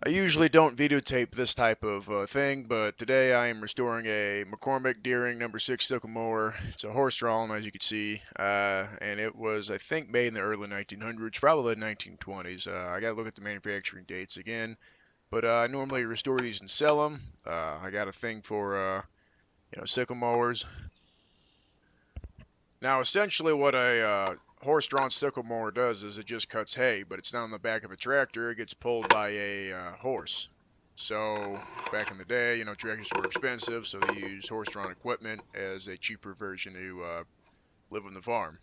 I usually don't videotape this type of thing, but today I am restoring a McCormick Deering number 6 Sickle mower. It's a horse-drawn, as you can see, and it was, I think, made in the early 1900s, probably the 1920s. I gotta look at the manufacturing dates again, but I normally restore these and sell them. I got a thing for, sickle mowers. Now, essentially, what a horse-drawn sickle mower does is it just cuts hay, but it's not on the back of a tractor. It gets pulled by a horse. So back in the day, tractors were expensive, so they used horse-drawn equipment as a cheaper version to live on the farm.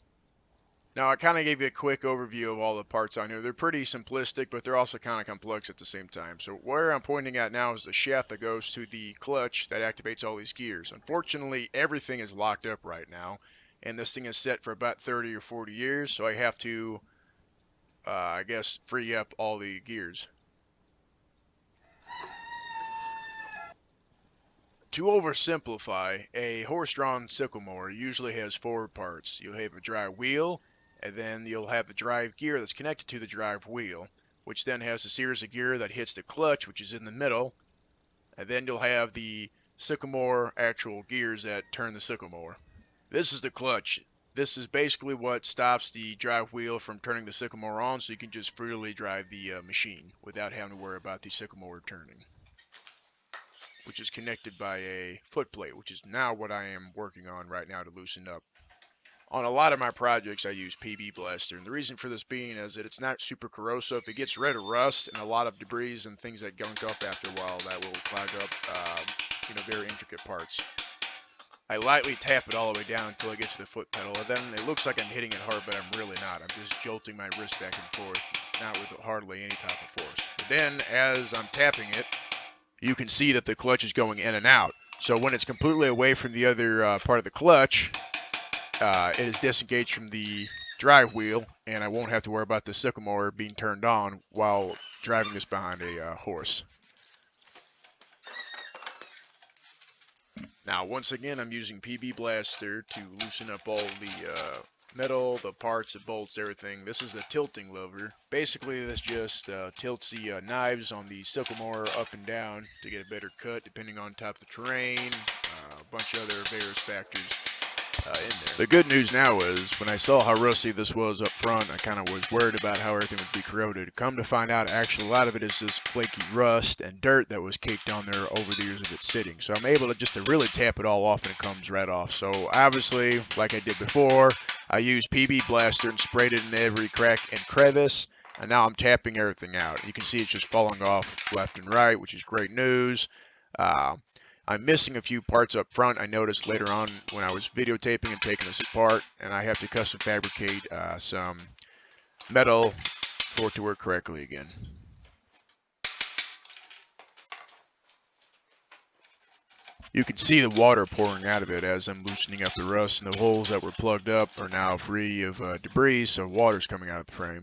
Now, I kind of gave you a quick overview of all the parts on here. They're pretty simplistic, but they're also kind of complex at the same time. So where I'm pointing at now is the shaft that goes to the clutch that activates all these gears. Unfortunately, everything is locked up right now, and this thing is set for about 30 or 40 years, so I have to, I guess, free up all the gears. To oversimplify, a horse-drawn sickle mower usually has four parts. You'll have a drive wheel, and then you'll have the drive gear that's connected to the drive wheel, which then has a series of gear that hits the clutch, which is in the middle, and then you'll have the sickle mower actual gears that turn the sickle mower. This is the clutch. This is basically what stops the drive wheel from turning the sickle mower on, so you can just freely drive the machine without having to worry about the sickle mower turning, which is connected by a foot plate, which is now what I am working on right now to loosen up. On a lot of my projects, I use PB Blaster, and the reason for this being is that it's not super corrosive. It gets rid of rust and a lot of debris and things that gunk up after a while that will clog up, very intricate parts. I lightly tap it all the way down until I get to the foot pedal, and then it looks like I'm hitting it hard, but I'm really not. I'm just jolting my wrist back and forth, not with hardly any type of force. But then, as I'm tapping it, you can see that the clutch is going in and out. So when it's completely away from the other part of the clutch, it is disengaged from the drive wheel, and I won't have to worry about the sickle mower being turned on while driving this behind a horse. Now, once again, I'm using PB Blaster to loosen up all the metal, the parts, the bolts, everything. This is the tilting lever. Basically, this just tilts the knives on the sickle mower up and down to get a better cut, depending on type of terrain, a bunch of other various factors in there. The good news now is, when I saw how rusty this was up front, I kind of was worried about how everything would be corroded. Come to find out, actually, a lot of it is just flaky rust and dirt that was caked on there over the years of it sitting. So I'm able to really tap it all off, and it comes right off. So obviously, like I did before, I used PB Blaster and sprayed it in every crack and crevice, and now I'm tapping everything out. You can see it's just falling off left and right, which is great news. I'm missing a few parts up front. I noticed later on when I was videotaping and taking this apart, and I have to custom fabricate some metal for it to work correctly again. You can see the water pouring out of it as I'm loosening up the rust, and the holes that were plugged up are now free of debris, so water's coming out of the frame.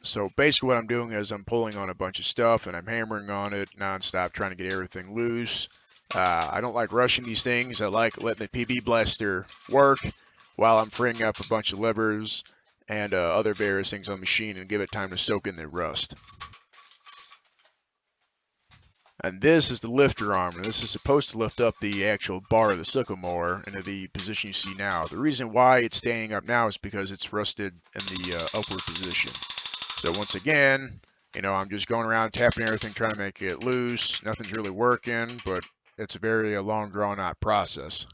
So basically what I'm doing is I'm pulling on a bunch of stuff and I'm hammering on it nonstop, trying to get everything loose. I don't like rushing these things. I like letting the PB Blaster work while I'm freeing up a bunch of levers and other various things on the machine and give it time to soak in the rust. And this is the lifter arm, and this is supposed to lift up the actual bar of the sickle mower into the position you see now. The reason why it's standing up now is because it's rusted in the upward position. So once again, I'm just going around tapping everything, trying to make it loose. Nothing's really working, but it's a very long, drawn-out process.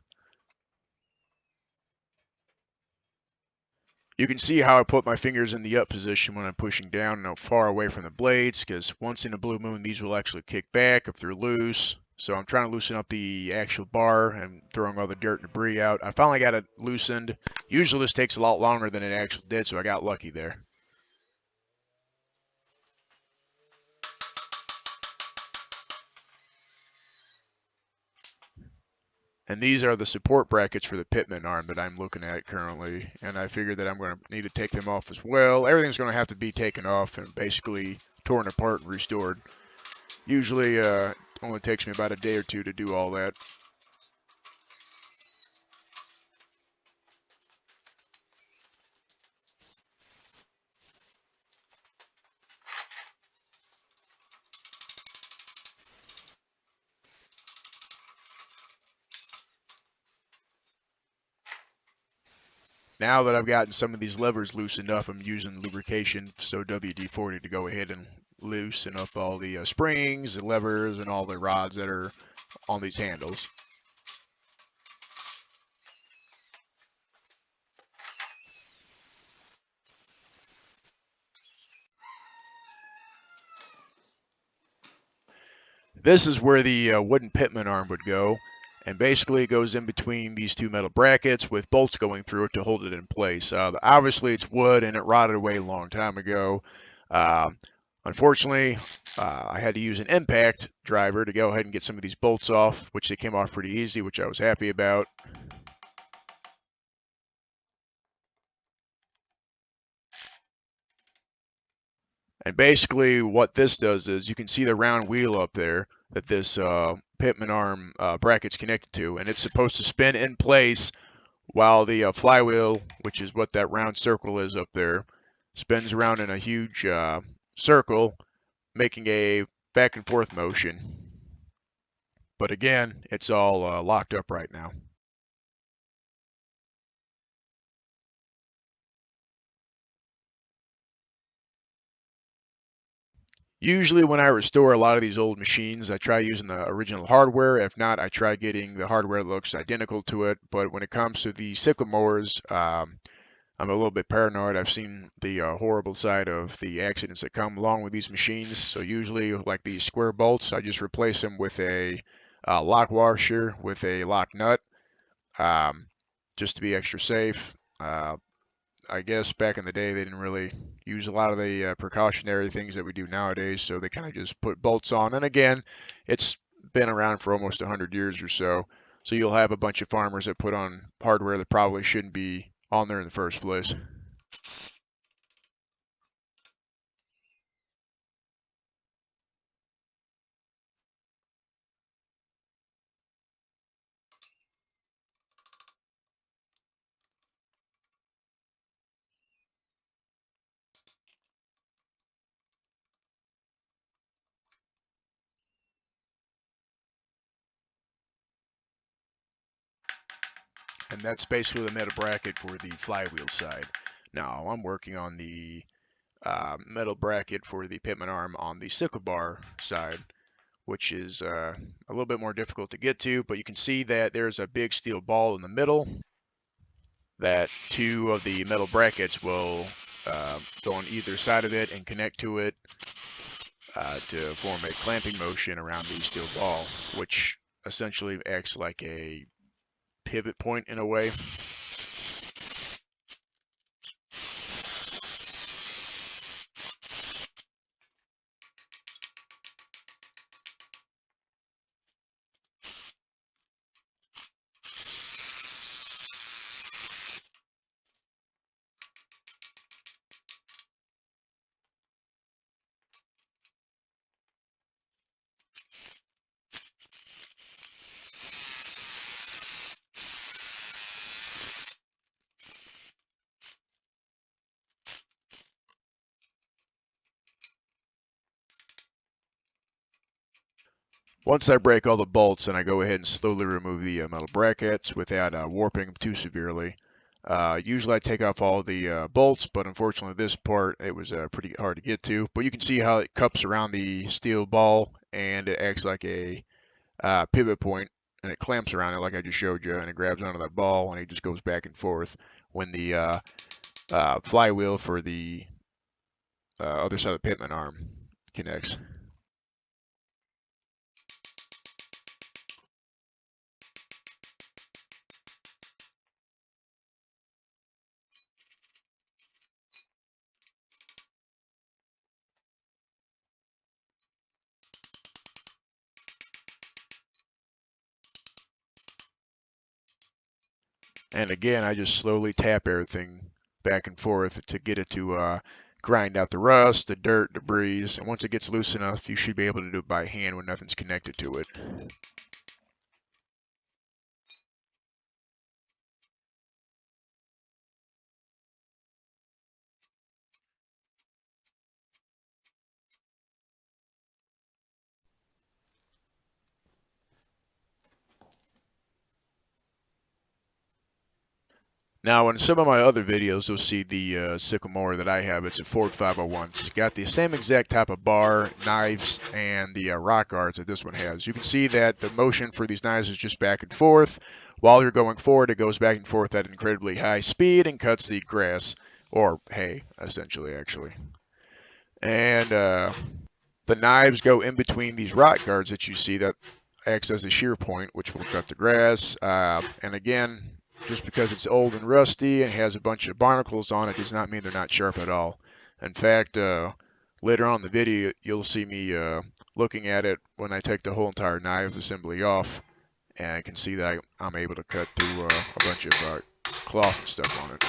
You can see how I put my fingers in the up position when I'm pushing down and far away from the blades, because once in a blue moon, these will actually kick back if they're loose. So I'm trying to loosen up the actual bar and throwing all the dirt and debris out. I finally got it loosened. Usually this takes a lot longer than it actually did, so I got lucky there. And these are the support brackets for the pitman arm that I'm looking at currently. And I figured that I'm going to need to take them off as well. Everything's going to have to be taken off and basically torn apart and restored. Usually only takes me about a day or two to do all that. Now that I've gotten some of these levers loosened up, I'm using lubrication, so WD-40, to go ahead and loosen up all the springs, the levers, and all the rods that are on these handles. This is where the wooden pitman arm would go, and basically it goes in between these two metal brackets with bolts going through it to hold it in place. Obviously it's wood and it rotted away a long time ago. Uh, Unfortunately, I had to use an impact driver to go ahead and get some of these bolts off, which they came off pretty easy, which I was happy about. And basically what this does is you can see the round wheel up there that this pitman arm bracket's connected to, and it's supposed to spin in place while the flywheel, which is what that round circle is up there, spins around in a huge circle, making a back and forth motion. But again, it's all locked up right now. Usually when I restore a lot of these old machines, I try using the original hardware. If not, I try getting the hardware that looks identical to it. But when it comes to the sickle mowers, I'm a little bit paranoid. I've seen the horrible side of the accidents that come along with these machines. So usually, like these square bolts, I just replace them with a lock washer with a lock nut, um, just to be extra safe. I guess back in the day they didn't really use a lot of the precautionary things that we do nowadays, so they kind of just put bolts on. And again, it's been around for almost 100 years or so. So you'll have a bunch of farmers that put on hardware that probably shouldn't be on there in the first place. And that's basically the metal bracket for the flywheel side. Now I'm working on the metal bracket for the pitman arm on the sickle bar side, which is a little bit more difficult to get to, but you can see that there's a big steel ball in the middle that two of the metal brackets will go on either side of it and connect to it to form a clamping motion around the steel ball, which essentially acts like a pivot point in a way. Once I break all the bolts and I go ahead and slowly remove the metal brackets without warping them too severely, usually I take off all the bolts, but unfortunately this part, it was pretty hard to get to. But you can see how it cups around the steel ball and it acts like a pivot point, and it clamps around it like I just showed you, and it grabs onto that ball and it just goes back and forth when the flywheel for the other side of the pitman arm connects. And again, I just slowly tap everything back and forth to get it to grind out the rust, the dirt, debris. And once it gets loose enough, you should be able to do it by hand when nothing's connected to it. Now, in some of my other videos, you'll see the sickle mower that I have. It's a Ford 501. It's got the same exact type of bar, knives, and the rock guards that this one has. You can see that the motion for these knives is just back and forth. While you're going forward, it goes back and forth at incredibly high speed and cuts the grass, or hay, essentially, actually. And the knives go in between these rock guards that you see that acts as a shear point, which will cut the grass. And again, just because it's old and rusty and has a bunch of barnacles on it does not mean they're not sharp at all. In fact, later on in the video, you'll see me looking at it when I take the whole entire knife assembly off, and I can see that I'm able to cut through a bunch of cloth and stuff on it.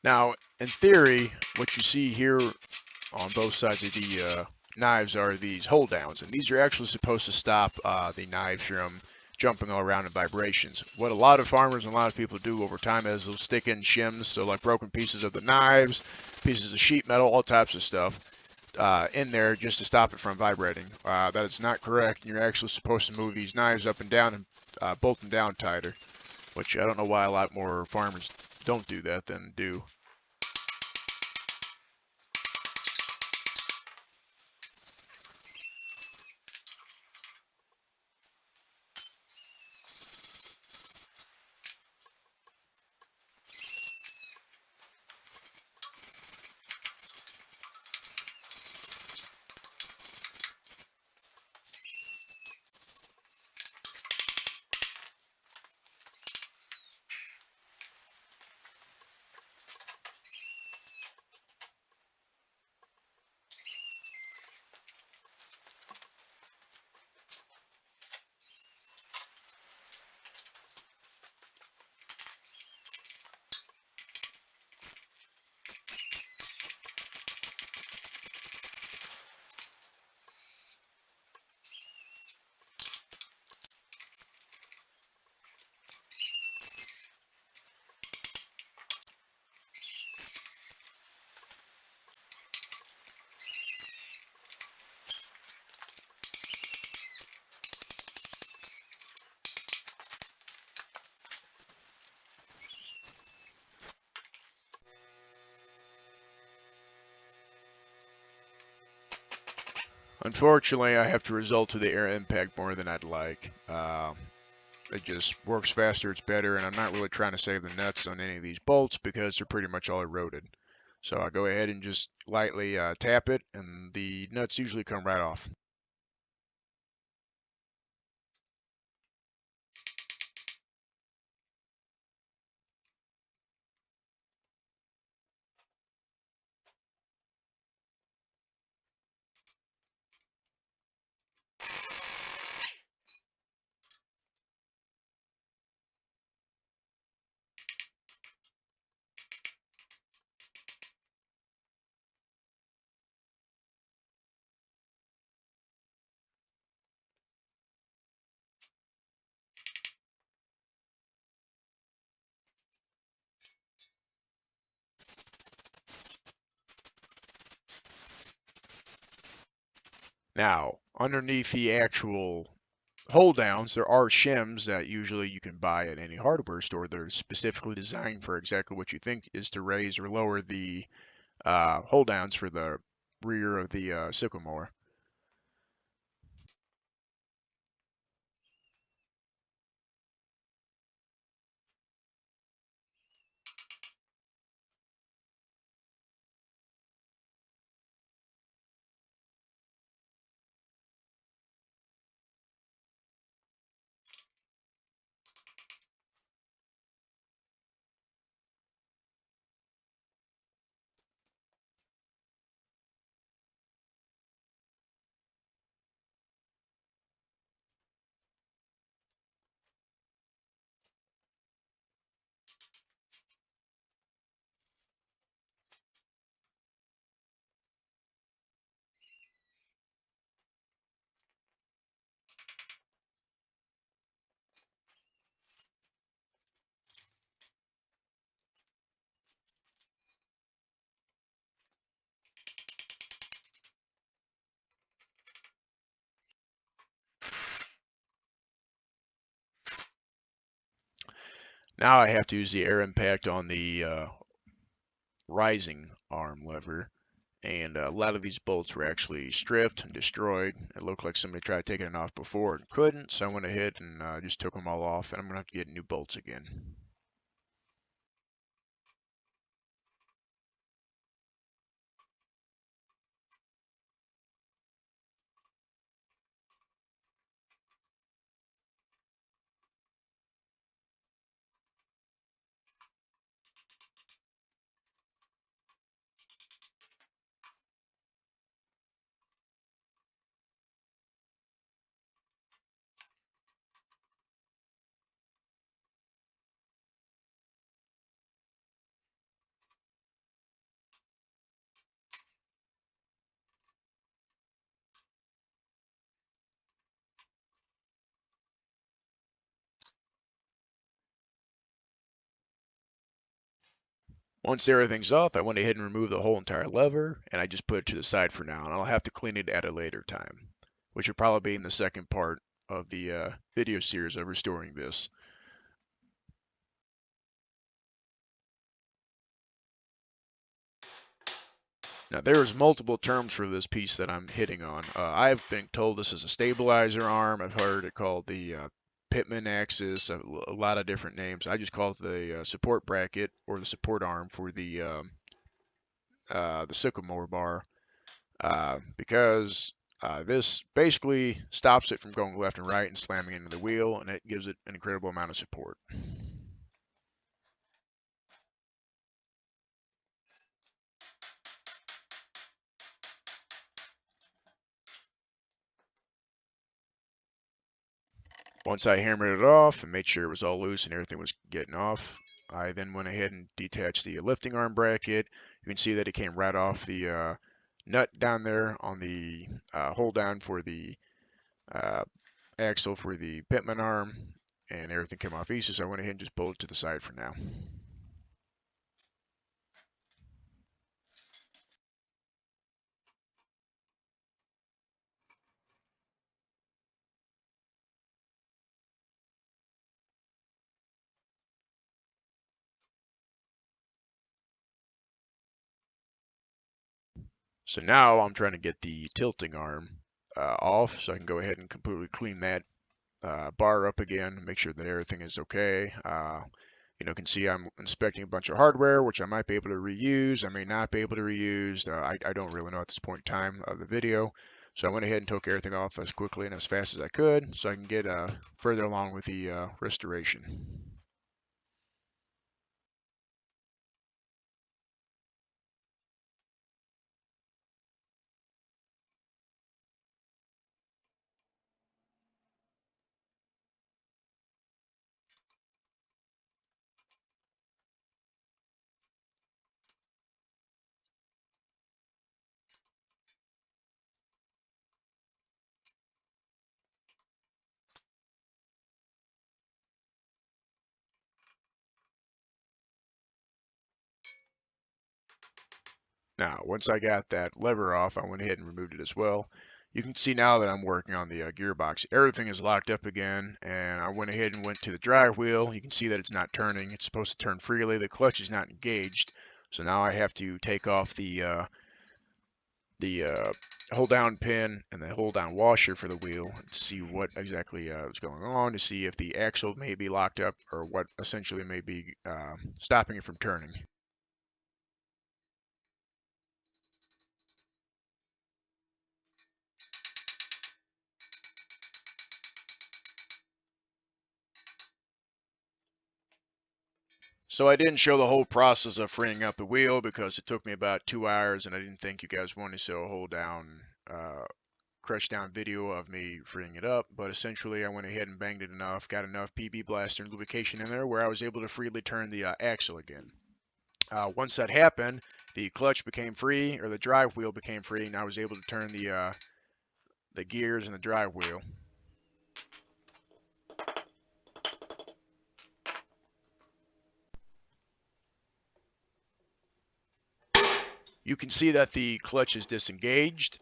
Now, in theory, what you see here on both sides of the knives are these hold downs, and these are actually supposed to stop the knives from jumping all around in vibrations. What a lot of farmers and a lot of people do over time is they'll stick in shims, so like broken pieces of the knives, pieces of sheet metal, all types of stuff in there just to stop it from vibrating. That is not correct. You're actually supposed to move these knives up and down and bolt them down tighter, which I don't know why a lot more farmers don't do that than do. Unfortunately, I have to resort to the air impact more than I'd like. It just works faster, it's better, and I'm not really trying to save the nuts on any of these bolts because they're pretty much all eroded. So I go ahead and just lightly tap it, and the nuts usually come right off. Now, underneath the actual hold downs, there are shims that usually you can buy at any hardware store that are specifically designed for exactly what you think is to raise or lower the hold downs for the rear of the sickle mower. Now I have to use the air impact on the rising arm lever, and a lot of these bolts were actually stripped and destroyed. It looked like somebody tried taking it off before and couldn't, so I went ahead and just took them all off, and I'm going to have to get new bolts again. Once everything's up, I went ahead and removed the whole entire lever, and I just put it to the side for now, and I'll have to clean it at a later time, which will probably be in the second part of the video series of restoring this. Now there's multiple terms for this piece that I'm hitting on. I've been told this is a stabilizer arm. I've heard it called the pitman axis, a lot of different names. I just call it the support bracket or the support arm for the sickle mower bar because this basically stops it from going left and right and slamming into the wheel, and it gives it an incredible amount of support. Once I hammered it off and made sure it was all loose and everything was getting off, I then went ahead and detached the lifting arm bracket. You can see that it came right off the nut down there on the hold down for the uh, axle for the pitman arm, and everything came off easy, so I went ahead and just pulled it to the side for now. So now I'm trying to get the tilting arm off so I can go ahead and completely clean that bar up again, make sure that everything is okay. You can see I'm inspecting a bunch of hardware, which I might be able to reuse. I may not be able to reuse. I don't really know at this point in time of the video. So I went ahead and took everything off as quickly and as fast as I could so I can get further along with the restoration. Now, once I got that lever off, I went ahead and removed it as well. You can see now that I'm working on the gearbox. Everything is locked up again, and I went ahead and went to the drive wheel. You can see that it's not turning. It's supposed to turn freely. The clutch is not engaged, so now I have to take off the hold down pin and the hold down washer for the wheel to see what exactly is going on, to see if the axle may be locked up or what essentially may be stopping it from turning. So I didn't show the whole process of freeing up the wheel because it took me about 2 hours, and I didn't think you guys wanted to see a hold down crush down video of me freeing it up. But essentially I went ahead and banged it enough, got enough PB blaster and lubrication in there where I was able to freely turn the axle again. Once that happened, the clutch became free, or the drive wheel became free, and I was able to turn the gears and the drive wheel. You can see that the clutch is disengaged,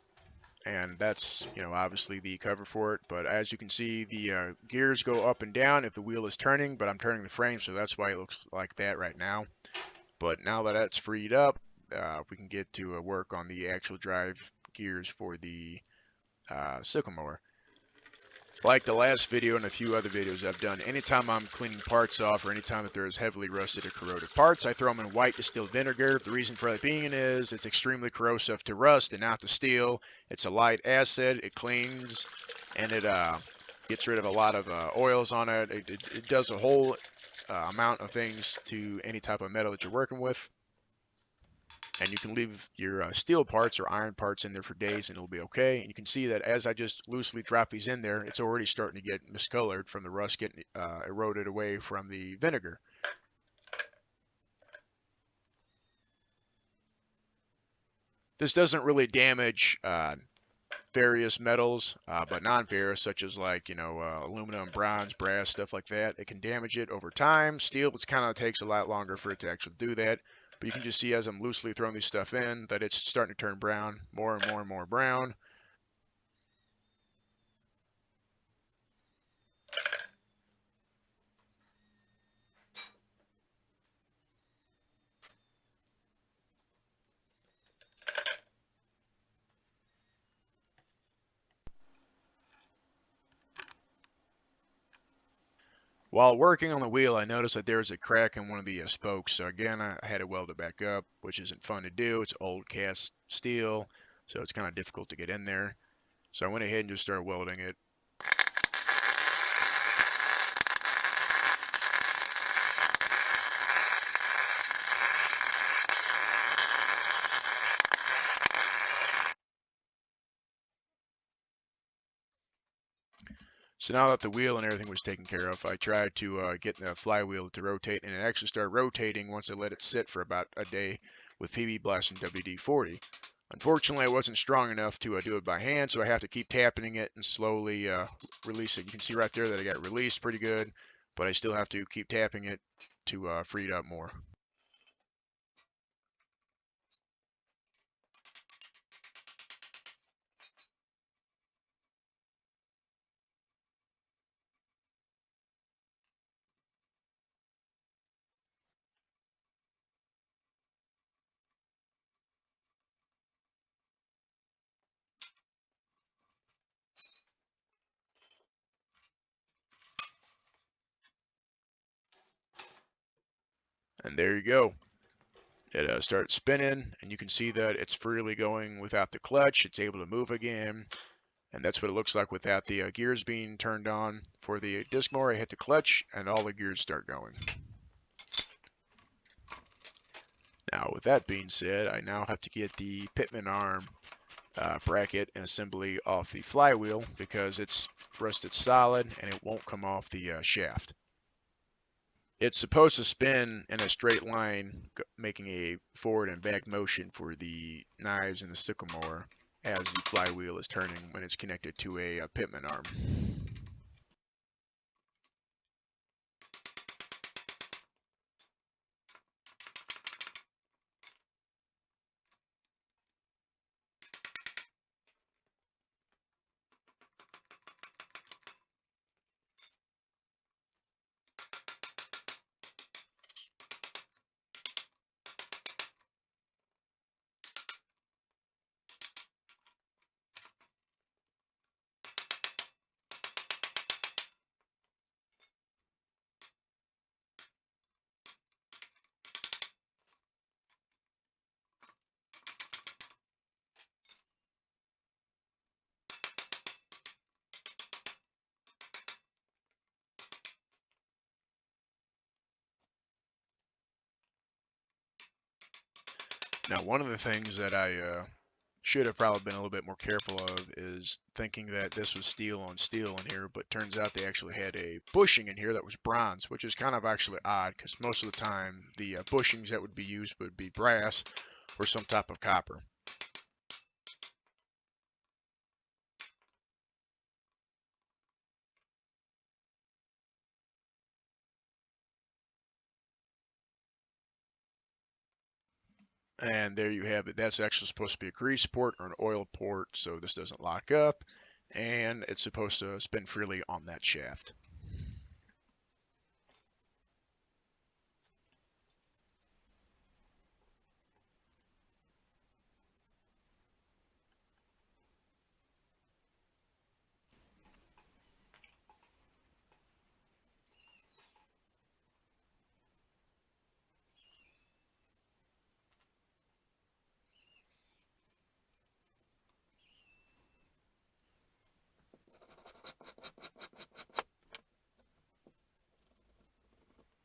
and that's, obviously the cover for it. But as you can see, the gears go up and down if the wheel is turning, but I'm turning the frame, so that's why it looks like that right now. But now that that's freed up, we can get to work on the actual drive gears for the Sickle mower. Like the last video and a few other videos I've done, anytime I'm cleaning parts off or anytime that there's heavily rusted or corroded parts, I throw them in white distilled vinegar. The reason for that being is it's extremely corrosive to rust and not to steel. It's a light acid, it cleans, and it gets rid of a lot of oils on it. It does a whole amount of things to any type of metal that you're working with. And you can leave your steel parts or iron parts in there for days and it'll be okay. And you can see that as I just loosely drop these in there, it's already starting to get miscolored from the rust getting eroded away from the vinegar. This doesn't really damage various metals, but non-ferrous, such as like, aluminum, bronze, brass, stuff like that. It can damage it over time. Steel, it kind of takes a lot longer for it to actually do that. But you can just see as I'm loosely throwing this stuff in that it's starting to turn brown, more and more and more brown. While working on the wheel, I noticed that there was a crack in one of the spokes. So again, I had to weld it back up, which isn't fun to do. It's old cast steel, so it's kind of difficult to get in there. So I went ahead and just started welding it. So now that the wheel and everything was taken care of, I tried to get the flywheel to rotate, and it actually started rotating once I let it sit for about a day with PB Blast and WD-40. Unfortunately, I wasn't strong enough to do it by hand, so I have to keep tapping it and slowly release it. You can see right there that I got released pretty good, but I still have to keep tapping it to free it up more. And there you go. It starts spinning, and you can see that it's freely going without the clutch. It's able to move again, and that's what it looks like without the gears being turned on. For the disc mower, I hit the clutch, and all the gears start going. Now, with that being said, I now have to get the pitman arm bracket and assembly off the flywheel because it's rusted solid and it won't come off the shaft. It's supposed to spin in a straight line, making a forward and back motion for the knives and the sickle mower as the flywheel is turning when it's connected to a pitman arm. Now, one of the things that I should have probably been a little bit more careful of is thinking that this was steel on steel in here, but turns out they actually had a bushing in here that was bronze, which is kind of actually odd because most of the time the bushings that would be used would be brass or some type of copper. And there you have it. That's actually supposed to be a grease port or an oil port, so this doesn't lock up, and it's supposed to spin freely on that shaft.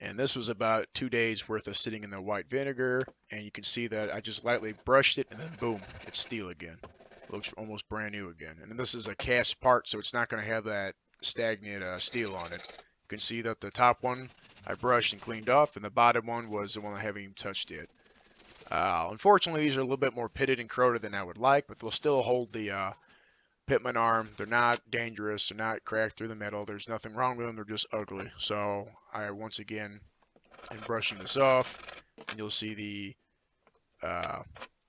And this was about 2 days worth of sitting in the white vinegar, and you can see that I just lightly brushed it and then boom, it's steel again. It looks almost brand new again. And this is a cast part, so it's not going to have that stagnant steel on it. You can see that the top one I brushed and cleaned off, and the bottom one was the one I haven't even touched yet. Unfortunately, these are a little bit more pitted and corroded than I would like, but they'll still hold the pitman arm. They're not dangerous. They're not cracked through the metal. There's nothing wrong with them. They're just ugly. So I once again am brushing this off, and you'll see the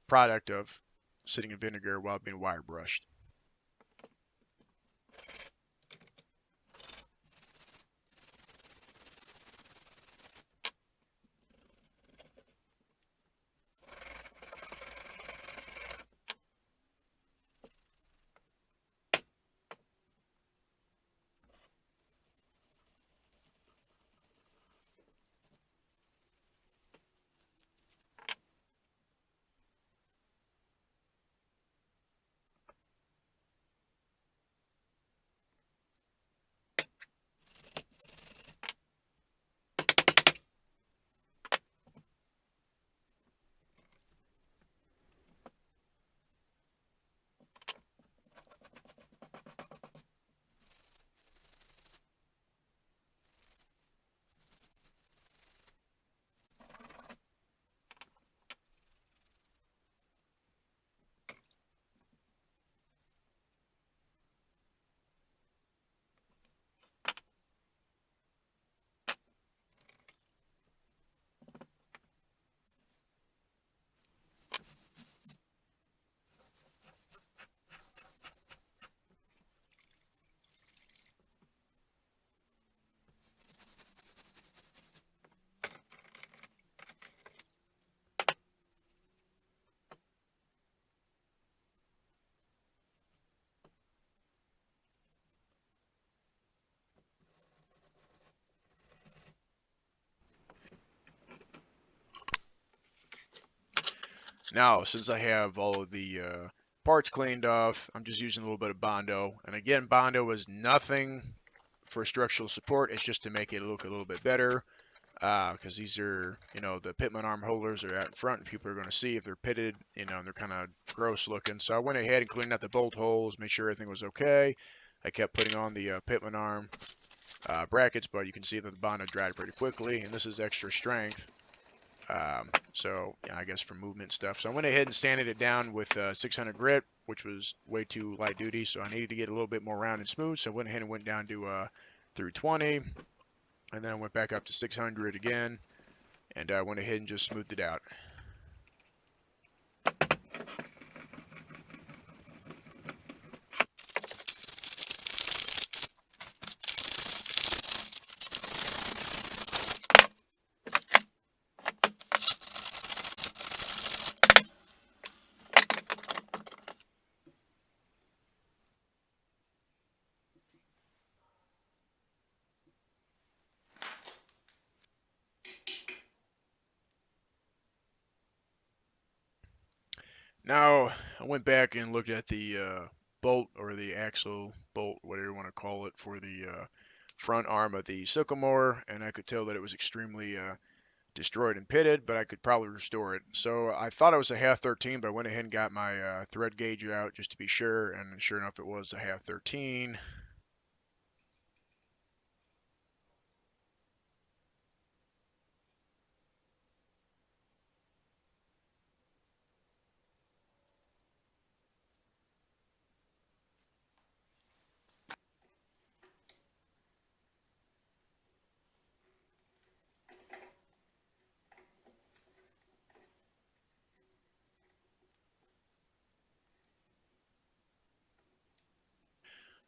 product of sitting in vinegar while being wire brushed. Now, since I have all of the parts cleaned off, I'm just using a little bit of Bondo. And again, Bondo is nothing for structural support. It's just to make it look a little bit better. Because these are, the pitman arm holders are out in front, and people are going to see if they're pitted, and they're kind of gross looking. So I went ahead and cleaned out the bolt holes, made sure everything was okay. I kept putting on the pitman arm brackets, but you can see that the Bondo dried pretty quickly, and this is extra strength. So I guess for movement stuff. So I went ahead and sanded it down with 600 grit, which was way too light duty. So I needed to get a little bit more round and smooth. So I went ahead and went down to 320, and then I went back up to 600 again, and I went ahead and just smoothed it out. Now, I went back and looked at the bolt or the axle bolt, whatever you want to call it, for the front arm of the Sickle mower, and I could tell that it was extremely destroyed and pitted, but I could probably restore it. So I thought it was a half 13, but I went ahead and got my thread gauge out just to be sure, and sure enough, it was a half 13.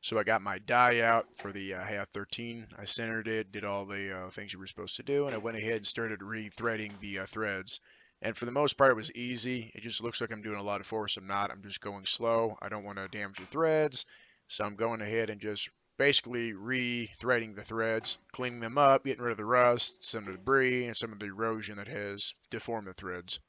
So I got my die out for the half 13. I centered it, did all the things you were supposed to do, and I went ahead and started rethreading the threads. And for the most part, it was easy. It just looks like I'm doing a lot of force. I'm not. I'm just going slow. I don't want to damage the threads, so I'm going ahead and just basically rethreading the threads, cleaning them up, getting rid of the rust, some of the debris, and some of the erosion that has deformed the threads.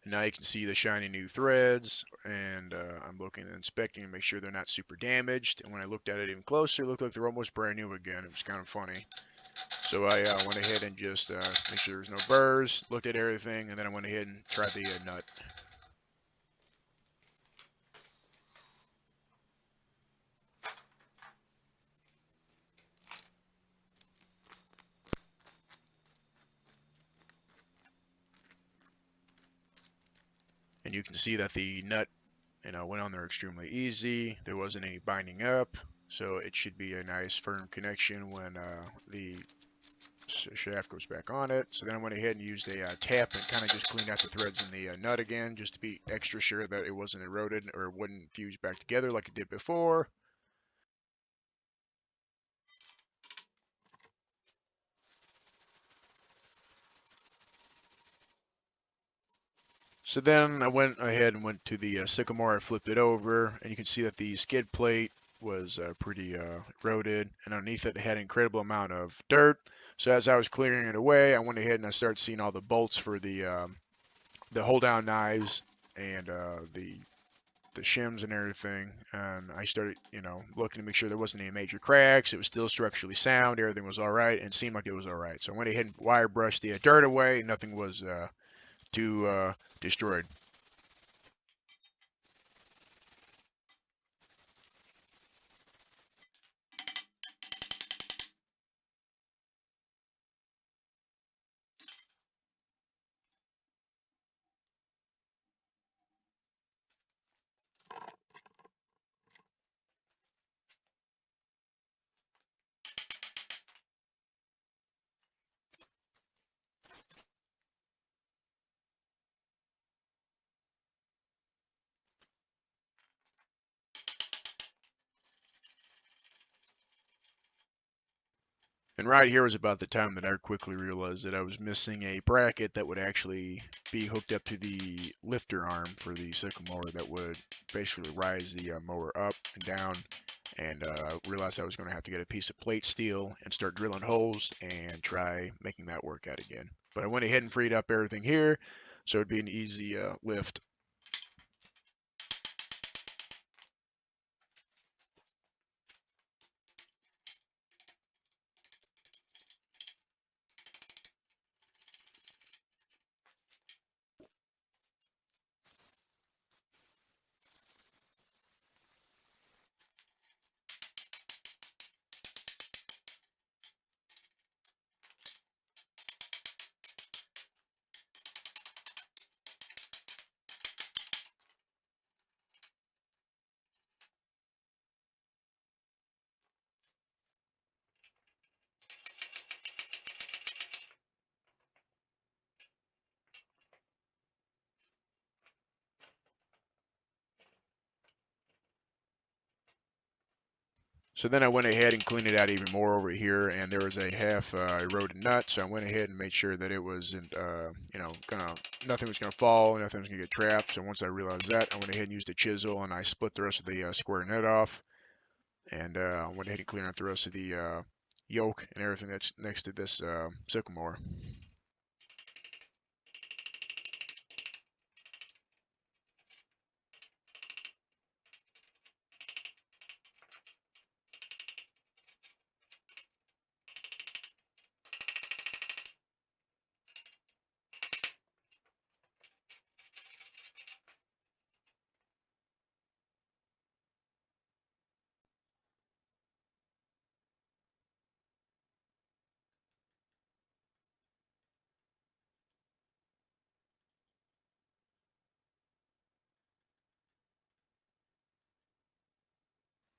And now you can see the shiny new threads, and I'm looking and inspecting to make sure they're not super damaged. And when I looked at it even closer, it looked like they're almost brand new again. It was kind of funny. So I went ahead and just make sure there's no burrs, looked at everything, and then I went ahead and tried the nut. And you can see that the nut, went on there extremely easy. There wasn't any binding up, so it should be a nice firm connection when the shaft goes back on it. So then I went ahead and used a tap and kind of just cleaned out the threads in the nut again, just to be extra sure that it wasn't eroded or wouldn't fuse back together like it did before. So then I went ahead and went to the sycamore. I flipped it over, and you can see that the skid plate was pretty eroded, and underneath it had an incredible amount of dirt. So as I was clearing it away, I went ahead and I started seeing all the bolts for the hold down knives and the shims and everything. And I started, looking to make sure there wasn't any major cracks. It was still structurally sound. Everything was all right, and it seemed like it was all right. So I went ahead and wire brushed the dirt away. Nothing was too destroyed. And right here was about the time that I quickly realized that I was missing a bracket that would actually be hooked up to the lifter arm for the sickle mower that would basically rise the mower up and down. And realized I was going to have to get a piece of plate steel and start drilling holes and try making that work out again. But I went ahead and freed up everything here, so it'd be an easy lift. So then I went ahead and cleaned it out even more over here, and there was a half eroded nut. So I went ahead and made sure that it wasn't, you know, nothing was gonna fall, nothing was gonna get trapped. So once I realized that, I went ahead and used a chisel and I split the rest of the square nut off, and went ahead and cleaned out the rest of the yoke and everything that's next to this sickle mower.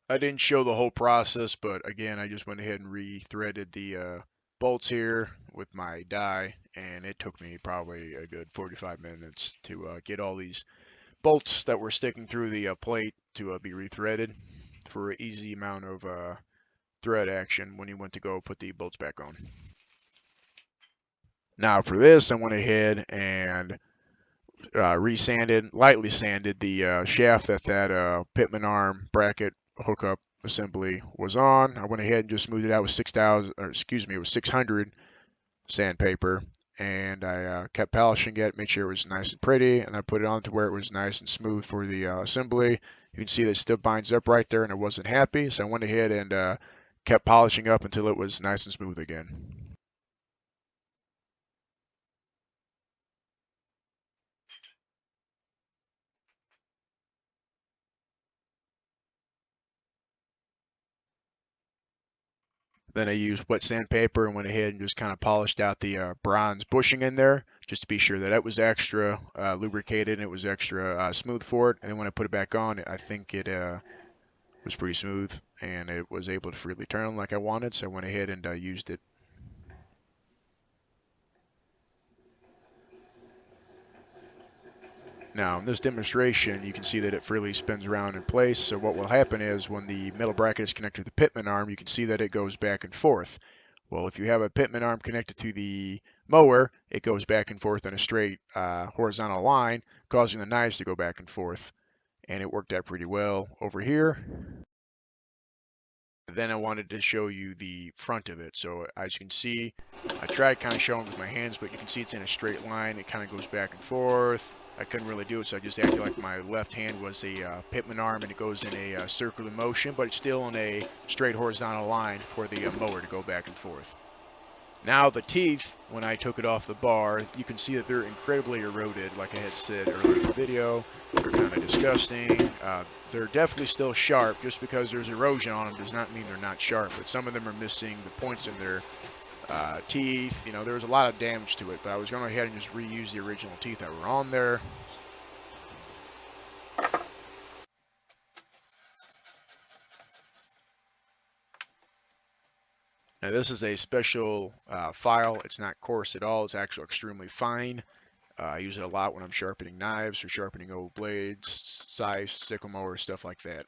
I didn't show the whole process, but again, I just went ahead and rethreaded the bolts here with my die, and it took me probably a good 45 minutes to get all these bolts that were sticking through the plate to be rethreaded for an easy amount of thread action when you went to go put the bolts back on. Now for this, I went ahead and lightly sanded the shaft that pitman arm bracket hookup assembly was on. I went ahead and just smoothed it out with 600 sandpaper, and I kept polishing it, made sure it was nice and pretty, and I put it on to where it was nice and smooth for the assembly. You can see that it still binds up right there, and I wasn't happy, so I went ahead and kept polishing up until it was nice and smooth again. Then I used wet sandpaper and went ahead and just kind of polished out the bronze bushing in there, just to be sure that it was extra lubricated and it was extra smooth for it. And then when I put it back on, I think it was pretty smooth and it was able to freely turn like I wanted. So I went ahead and used it. Now in this demonstration, you can see that it freely spins around in place. So what will happen is when the metal bracket is connected to the pitman arm, you can see that it goes back and forth. Well, if you have a pitman arm connected to the mower, it goes back and forth in a straight horizontal line, causing the knives to go back and forth. And it worked out pretty well over here. Then I wanted to show you the front of it. So as you can see, I tried kind of showing with my hands, but you can see it's in a straight line. It kind of goes back and forth. I couldn't really do it, so I just acted like my left hand was a pitman arm, and it goes in a circular motion, but it's still in a straight horizontal line for the mower to go back and forth. Now the teeth, when I took it off the bar, you can see that they're incredibly eroded, like I had said earlier in the video. They're kind of disgusting. They're definitely still sharp. Just because there's erosion on them does not mean they're not sharp, but some of them are missing the points in their teeth. You know, there was a lot of damage to it, but I was going to go ahead and just reuse the original teeth that were on there. Now this is a special file. It's not coarse at all. It's actually extremely fine. I use it a lot when I'm sharpening knives or sharpening old blades, scythes, sickle mower, stuff like that.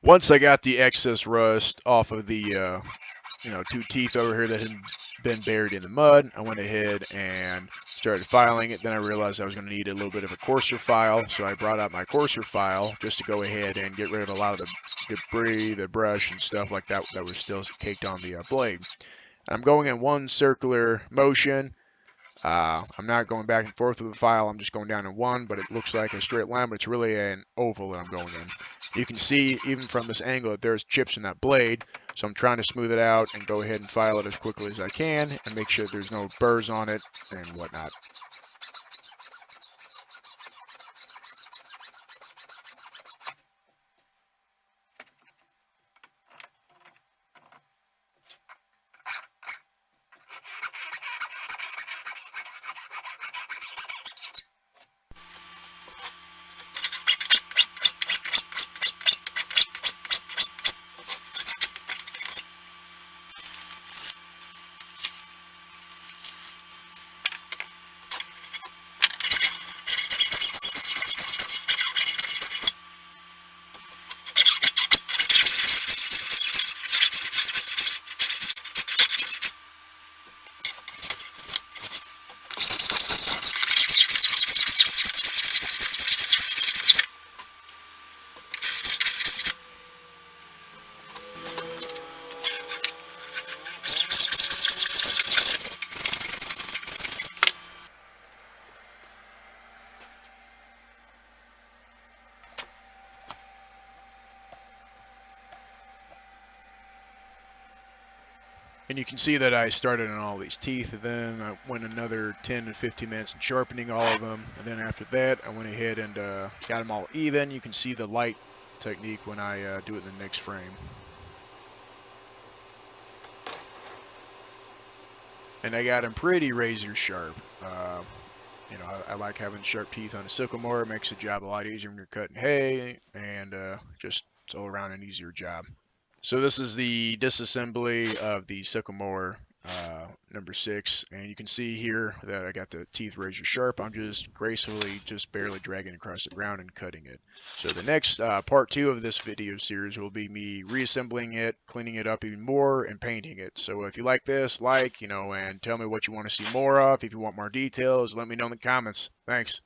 Once I got the excess rust off of the two teeth over here that had been buried in the mud, I went ahead and started filing it. Then I realized I was going to need a little bit of a coarser file, so I brought out my coarser file just to go ahead and get rid of a lot of the debris, the brush, and stuff like that that was still caked on the blade. I'm going in one circular motion, I'm not going back and forth with the file, I'm just going down in one, but it looks like a straight line, but it's really an oval that I'm going in. You can see even from this angle that there's chips in that blade, so I'm trying to smooth it out and go ahead and file it as quickly as I can and make sure there's no burrs on it and whatnot. And you can see that I started on all these teeth, and then I went another 10 to 15 minutes in sharpening all of them. And then after that, I went ahead and got them all even. You can see the light technique when I do it in the next frame. And I got them pretty razor sharp. You know, I like having sharp teeth on a sickle mower. It makes the job a lot easier when you're cutting hay, and just it's all around an easier job. So this is the disassembly of the sickle mower number 6, and you can see here that I got the teeth razor sharp. I'm just gracefully just barely dragging across the ground and cutting it. So the next part 2 of this video series will be me reassembling it, cleaning it up even more, and painting it. So if you like this, and tell me what you want to see more of. If you want more details, let me know in the comments. Thanks.